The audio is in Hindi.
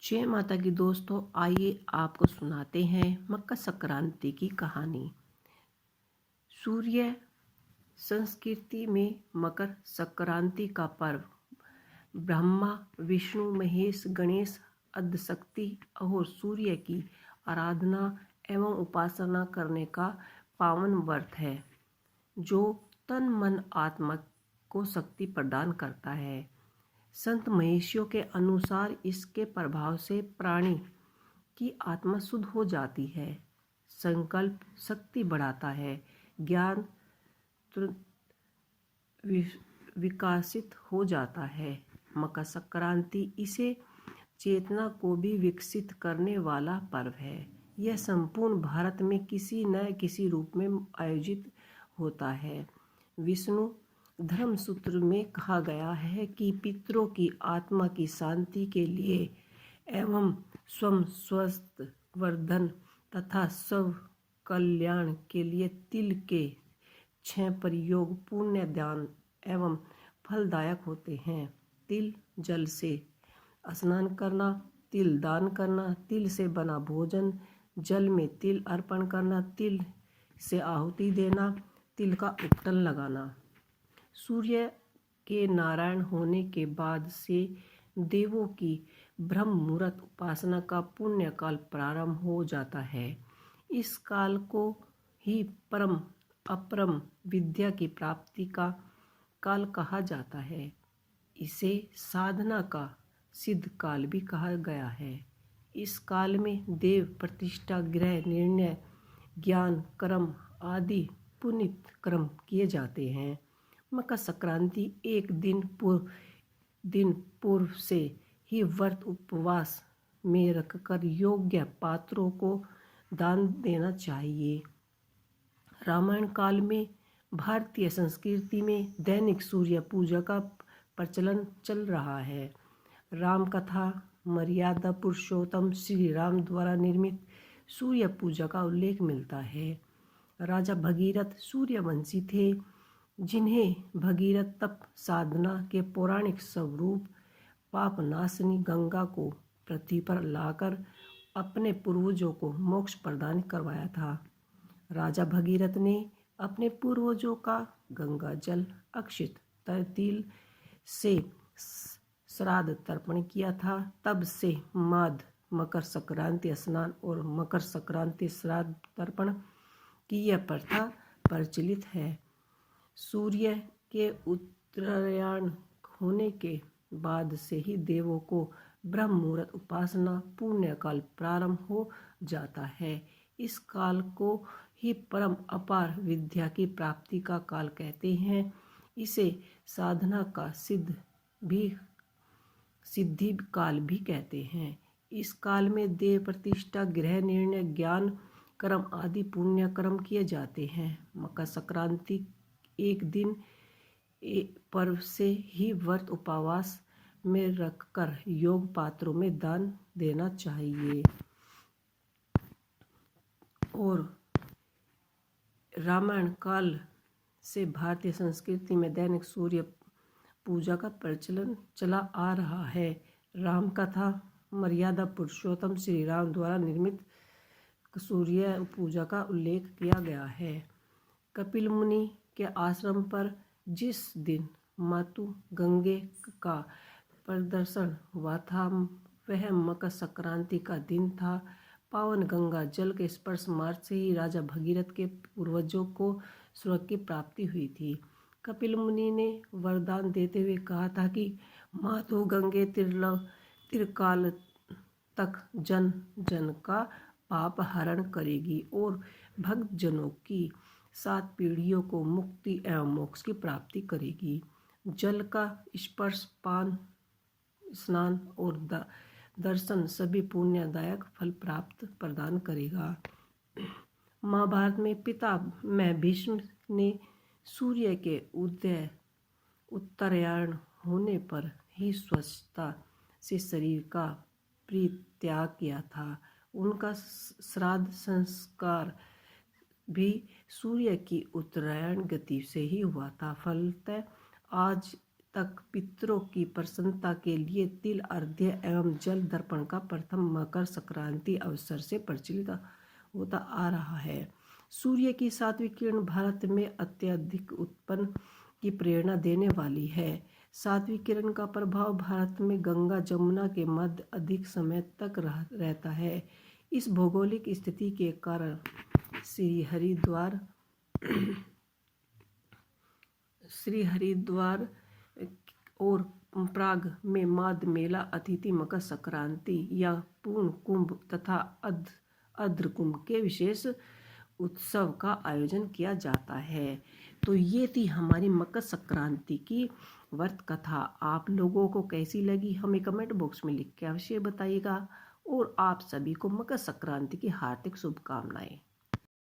जय माता की दोस्तों, आइए आपको सुनाते हैं मकर संक्रांति की कहानी। सूर्य संस्कृति में मकर संक्रांति का पर्व ब्रह्मा, विष्णु, महेश, गणेश, आदिशक्ति और सूर्य की आराधना एवं उपासना करने का पावन व्रत है, जो तन मन आत्मा को शक्ति प्रदान करता है। संत महर्षियों के अनुसार इसके प्रभाव से प्राणी की आत्मा शुद्ध हो जाती है, संकल्प शक्ति बढ़ाता है, ज्ञान विकसित हो जाता है। मकर संक्रांति इसे चेतना को भी विकसित करने वाला पर्व है। यह संपूर्ण भारत में किसी न किसी रूप में आयोजित होता है। विष्णु धर्मसूत्र में कहा गया है कि पितरों की आत्मा की शांति के लिए एवं स्वयं स्वस्थ वर्धन तथा स्व कल्याण के लिए तिल के 6 प्रयोग पुण्य दान एवं फलदायक होते हैं। तिल जल से स्नान करना, तिल दान करना, तिल से बना भोजन, जल में तिल अर्पण करना, तिल से आहुति देना, तिल का उपटन लगाना। सूर्य के नारायण होने के बाद से देवों की ब्रह्म मुहूर्त उपासना का पुण्य काल प्रारंभ हो जाता है। इस काल को ही परम अपरम विद्या की प्राप्ति का काल कहा जाता है। इसे साधना का सिद्ध काल भी कहा गया है। इस काल में देव प्रतिष्ठा, गृह निर्णय, ज्ञान कर्म आदि पुनीत कर्म किए जाते हैं। मकर संक्रांति एक दिन पूर्व से ही व्रत उपवास में रखकर योग्य पात्रों को दान देना चाहिए। रामायण काल में भारतीय संस्कृति में दैनिक सूर्य पूजा का प्रचलन चल रहा है। राम कथा मर्यादा पुरुषोत्तम श्री राम द्वारा निर्मित सूर्य पूजा का उल्लेख मिलता है। राजा भगीरथ सूर्यवंशी थे, जिन्हें भगीरथ तप साधना के पौराणिक स्वरूप पापनाशिनी गंगा को पृथ्वी पर लाकर अपने पूर्वजों को मोक्ष प्रदान करवाया था। राजा भगीरथ ने अपने पूर्वजों का गंगा जल, अक्षित तिल से श्राद्ध तर्पण किया था। तब से मकर संक्रांति स्नान और मकर संक्रांति श्राद्ध तर्पण की यह प्रथा प्रचलित है। सूर्य के उत्तरायण होने के बाद से ही देवों को ब्रह्म मुहूर्त उपासना पुण्य काल प्रारंभ हो जाता है। इस काल को ही परम अपार विद्या की प्राप्ति का काल कहते हैं। इसे साधना का सिद्धि काल भी कहते हैं। इस काल में देव प्रतिष्ठा, गृह निर्णय, ज्ञान कर्म आदि पुण्य कर्म किए जाते हैं। मकर संक्रांति एक दिन पर्व से ही व्रत उपवास में रखकर योग पात्रों में दान देना चाहिए। और रामायण काल से भारतीय संस्कृति में दैनिक सूर्य पूजा का प्रचलन चला आ रहा है। राम कथा मर्यादा पुरुषोत्तम श्री राम द्वारा निर्मित सूर्य पूजा का उल्लेख किया गया है। कपिल मुनि के आश्रम पर जिस दिन मातु गंगे का प्रदर्शन हुआ था, वह मकर संक्रांति का दिन था। पावन गंगा जल के स्पर्श मार्ग से ही राजा भगीरथ के पूर्वजों को स्वर्ग की प्राप्ति हुई थी। कपिल मुनि ने वरदान देते हुए कहा था कि मातु गंगे त्रिकाल तक जन जन का पाप हरण करेगी और भक्त जनों की 7 पीढ़ियों को मुक्ति एवं मोक्ष की प्राप्ति करेगी। जल का स्पर्श, पान, स्नान और दर्शन सभी पुण्यदायक फल प्राप्त प्रदान करेगा। महाभारत में पितामह भीष्म ने सूर्य के उत्तरायण होने पर ही स्वच्छता से शरीर का परित्याग किया था। उनका श्राद्ध संस्कार भी सूर्य की उत्तरायण गति से ही हुआ था। फलतः आज तक पितरों की प्रसन्नता के लिए तिल अर्घ्य एवं जल दर्पण का प्रथम मकर संक्रांति अवसर से प्रचलित होता आ रहा है। सूर्य की सात्विक किरण भारत में अत्यधिक उत्पन्न की प्रेरणा देने वाली है। सात्विक किरण का प्रभाव भारत में गंगा जमुना के मध्य अधिक समय तक रहता है। इस भौगोलिक स्थिति के कारण श्री हरिद्वार और प्राग में माघ मेला, अतिथि मकर संक्रांति या पूर्ण कुंभ तथा अर्ध कुंभ के विशेष उत्सव का आयोजन किया जाता है। तो ये थी हमारी मकर संक्रांति की व्रत कथा। आप लोगों को कैसी लगी हमें कमेंट बॉक्स में लिख के अवश्य बताइएगा और आप सभी को मकर संक्रांति की हार्दिक शुभकामनाएं।